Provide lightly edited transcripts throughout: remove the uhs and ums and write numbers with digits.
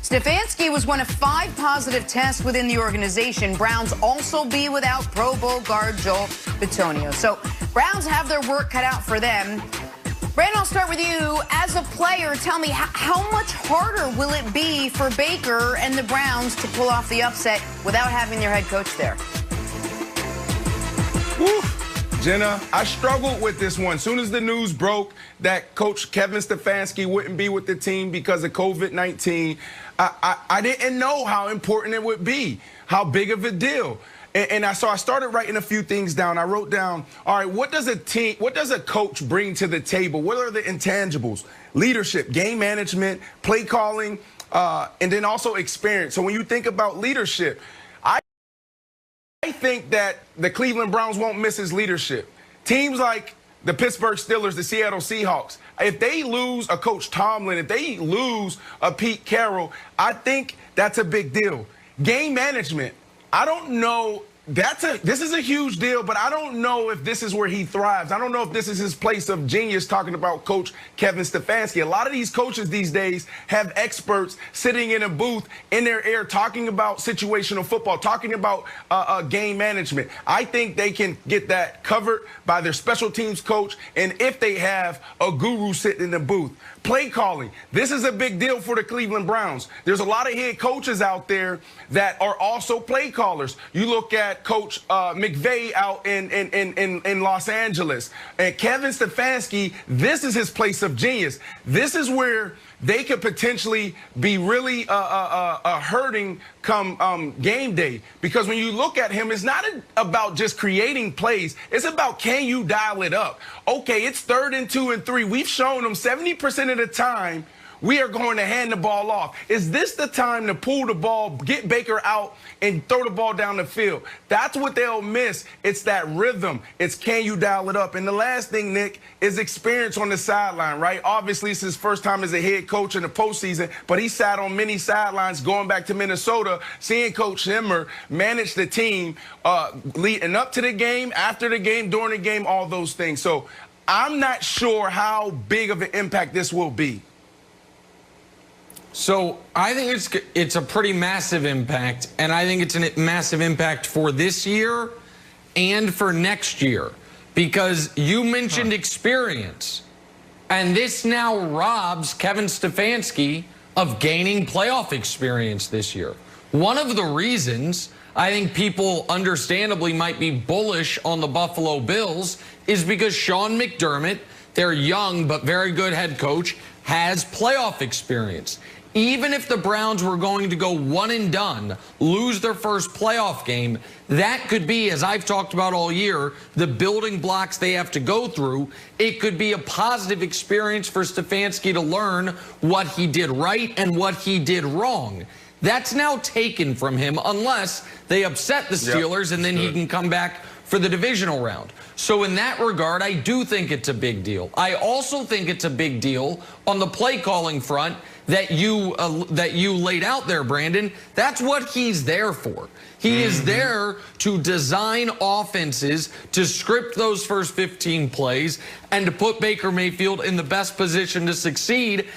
Stefanski was one of 5 positive tests within the organization. Browns also be without Pro Bowl guard Joel Bitonio. So Browns have their work cut out for them. Brandon, I'll start with you. As a player, tell me, how much harder will it be for Baker and the Browns to pull off the upset without having their head coach there? Woo. Jenna, I struggled with this one. As soon as the news broke that Coach Kevin Stefanski wouldn't be with the team because of COVID-19, I didn't know how important it would be, how big of a deal. So I started writing a few things down. I wrote down, all right, what does a coach bring to the table? What are the intangibles? Leadership, game management, play calling, and then also experience. So when you think about leadership, I think that the Cleveland Browns won't miss his leadership. Teams like the Pittsburgh Steelers, the Seattle Seahawks, if they lose a Coach Tomlin, if they lose a Pete Carroll, I think that's a big deal. Game management, I don't know. This is a huge deal, but I don't know if this is where he thrives. I don't know if this is his place of genius, talking about Coach Kevin Stefanski. A lot of these coaches these days have experts sitting in a booth in their ear talking about situational football, talking about game management. I think they can get that covered by their special teams coach, and if they have a guru sitting in the booth. Play calling. This is a big deal for the Cleveland Browns. There's a lot of head coaches out there that are also play callers. You look at Coach McVay out in Los Angeles. And Kevin Stefanski, this is his place of genius. This is where they could potentially be really hurting come game day. Because when you look at him, it's not about just creating plays. It's about, can you dial it up? Okay, it's 3rd and 2 and 3. We've shown them 70% of the time we are going to hand the ball off. Is this the time to pull the ball, get Baker out, and throw the ball down the field? That's what they'll miss. It's that rhythm. It's, can you dial it up? And the last thing, Nick, is experience on the sideline, right? Obviously, it's his first time as a head coach in the postseason, but he sat on many sidelines going back to Minnesota, seeing Coach Zimmer manage the team leading up to the game, after the game, during the game, all those things. So I'm not sure how big of an impact this will be. So I think it's a pretty massive impact, and I think it's a massive impact for this year and for next year, because you mentioned experience, and this now robs Kevin Stefanski of gaining playoff experience this year. One of the reasons I think people understandably might be bullish on the Buffalo Bills is because Sean McDermott, their young but very good head coach, has playoff experience. Even if the Browns were going to go one and done, lose their first playoff game, that could be, as I've talked about all year, the building blocks they have to go through. It could be a positive experience for Stefanski to learn what he did right and what he did wrong. That's now taken from him unless they upset the Steelers, and then he can come back for the divisional round. So in that regard, I do think it's a big deal. I also think it's a big deal on the play calling front that you laid out there, Brandon. That's what he's there for. He is there to design offenses, to script those first 15 plays, and to put Baker Mayfield in the best position to succeed.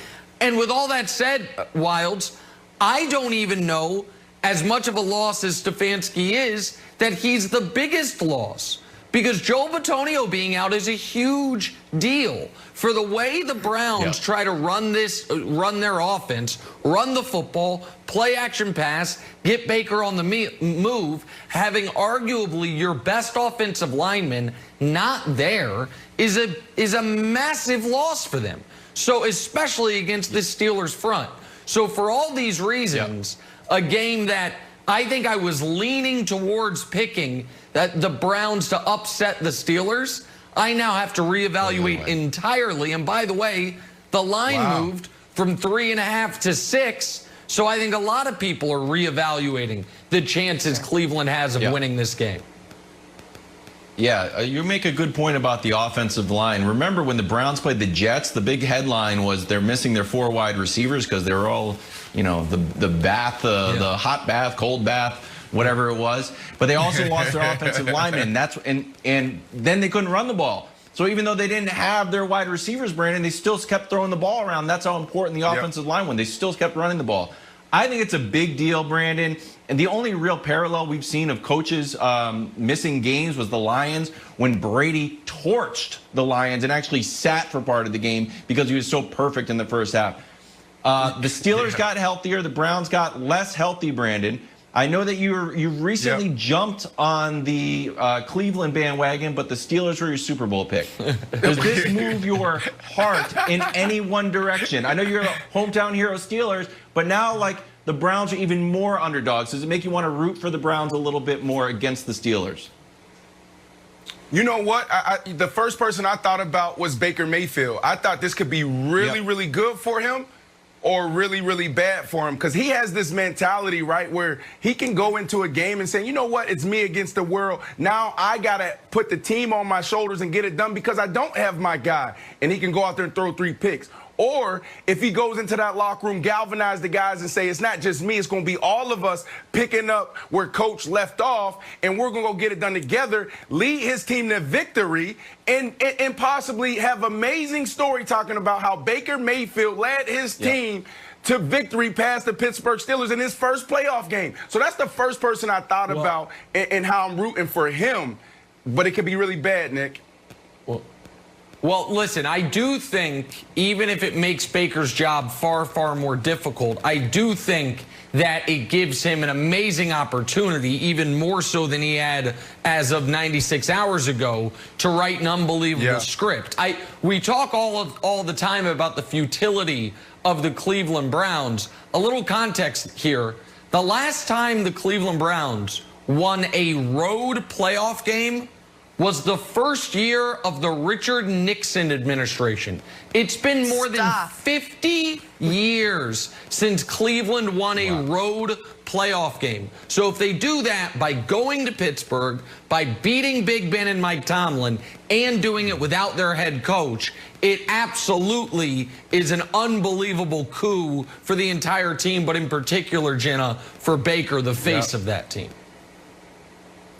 And with all that said, Wilds, I don't even know, as much of a loss as Stefanski is, that he's the biggest loss. Because Joel Bitonio being out is a huge deal for the way the Browns try to run their offense, run the football, play action pass, get Baker on the move. Having arguably your best offensive lineman not there is a massive loss for them. So especially against this Steelers front. So for all these reasons, a game that I think I was leaning towards picking that the Browns to upset the Steelers, I now have to reevaluate entirely. And by the way, the line moved from 3.5 to 6. So I think a lot of people are reevaluating the chances Cleveland has of winning this game. Yeah, you make a good point about the offensive line. Remember when the Browns played the Jets, the big headline was they're missing their 4 wide receivers because they were all, you know, the the hot bath, cold bath, whatever it was. But they also lost their offensive linemen. And then they couldn't run the ball. So even though they didn't have their wide receivers, Brandon, they still kept throwing the ball around. That's how important the offensive line was. They still kept running the ball. I think it's a big deal, Brandon. And the only real parallel we've seen of coaches missing games was the Lions, when Brady torched the Lions and actually sat for part of the game because he was so perfect in the first half. The Steelers got healthier. The Browns got less healthy, Brandon. I know that you recently jumped on the Cleveland bandwagon, but the Steelers were your Super Bowl pick. Does this move your heart in any one direction? I know you're a hometown hero Steelers, but now, like, the Browns are even more underdogs. Does it make you want to root for the Browns a little bit more against the Steelers? You know what? The first person I thought about was Baker Mayfield. I thought this could be really good for him, or really bad for him, because he has this mentality, right, where he can go into a game and say, you know what, it's me against the world. Now I got to put the team on my shoulders and get it done because I don't have my guy. And he can go out there and throw 3 picks. Or if he goes into that locker room, galvanize the guys and say, it's not just me, it's going to be all of us picking up where coach left off, and we're going to go get it done together, lead his team to victory, and possibly have amazing story talking about how Baker Mayfield led his team to victory past the Pittsburgh Steelers in his first playoff game. So that's the first person I thought about and how I'm rooting for him. But it could be really bad, Nick. Well, listen, I do think, even if it makes Baker's job far more difficult, I do think that it gives him an amazing opportunity, even more so than he had as of 96 hours ago, to write an unbelievable script. We talk all the time about the futility of the Cleveland Browns. A little context here. The last time the Cleveland Browns won a road playoff game was the first year of the Richard Nixon administration. It's been more than 50 years since Cleveland won a road playoff game. So if they do that by going to Pittsburgh, by beating Big Ben and Mike Tomlin, and doing it without their head coach, it absolutely is an unbelievable coup for the entire team, but in particular, Jenna, for Baker, the face of that team.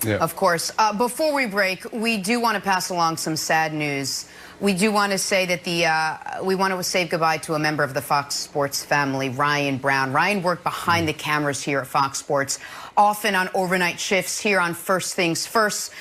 Of course. Before we break, we do want to pass along some sad news. We do want to say that we want to say goodbye to a member of the Fox Sports family, Ryan Brown. Ryan worked behind the cameras here at Fox Sports, often on overnight shifts here on First Things First.